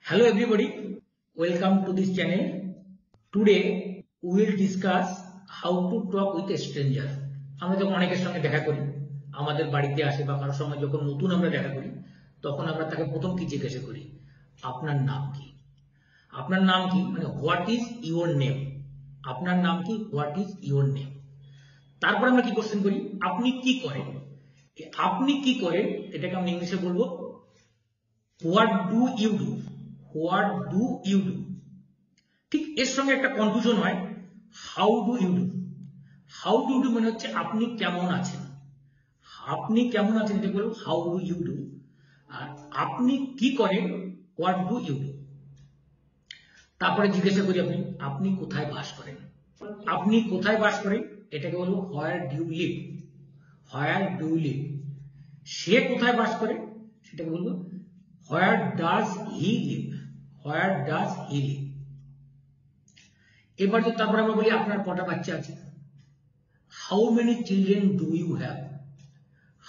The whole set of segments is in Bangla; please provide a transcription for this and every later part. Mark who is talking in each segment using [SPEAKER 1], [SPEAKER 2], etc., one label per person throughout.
[SPEAKER 1] Hello everybody, welcome to this channel. Today we will discuss how to talk with a stranger. আমরা যখন অনেকের সঙ্গে দেখা করি, আমাদের বাড়িতে আসে বা কারোর সঙ্গে যখন নতুন আমরা দেখা করি, তখন আমরা তাকে প্রথম কি জিজ্ঞাসা করি? আপনার নাম কি? আপনার নাম কি মানে হোয়াট ইজ ইওর নেম? আপনার নাম কি? What is your name? তারপর আমরা কি কোশ্চেন করি? আপনি কি করেন? আপনি কি করেন এটাকে আমরা ইংলিশে বলবো what do you do? What do you do? ঠিক এর সঙ্গে একটা কনফিউশন হয়, how do you do? How do do মানে হচ্ছে আপনি কেমন আছেন? আপনি কেমন আছেন এটা বলবো হাউ ডু ইউ ডু। আর আপনি কি করেন হোয়াট ডু ইউ ডু? তারপরে জিজ্ঞাসা করি আপনি কোথায় বাস করেন? আপনি কোথায় বাস করেন এটাকে বলবো where do you live? Where do you live? সে কোথায় বাস করে সেটাকে বলবো where does he live? Where does he live? এবার তো তারপর আমরা বলি আপনার কটা বাচ্চা আছে? How many children do you have?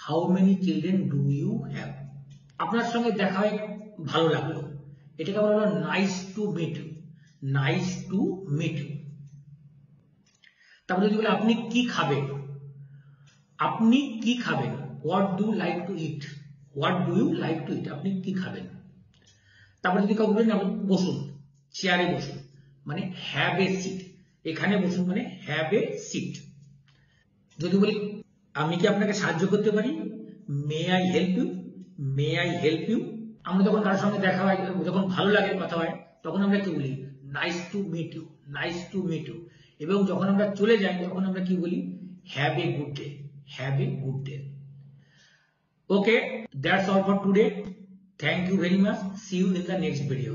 [SPEAKER 1] How many children do you have? আপনার সঙ্গে দেখা হয়ে ভালো লাগলো, এটাকে বলা হলো nice to meet you. Nice to meet you. তারপরে যদি বলে আপনি কি খাবেন? আপনি কি খাবেন? What do you like to eat? What do you like to eat? আপনি কি খাবেন? তারপরে যদি কাউকে বলেন আপনি বসুন, চেয়ারে বসুন মানে হ্যাভ এ সিট। এখানে বসুন মানে হ্যাভ এ সিট। যদি বলি আমি কি আপনাকে সাহায্য করতে পারি? May I help you? May I help you? আমরা যখন কারোর সঙ্গে দেখা হয়, যখন ভালো লাগে কথা হয়, তখন আমরা কি বলি? Nice to meet you. Nice to meet you. এবং যখন আমরা চলে যাই তখন আমরা কি বলি? Have a good day. Have a good day. Okay, that's all for today. Thank you very much. See you in the next video.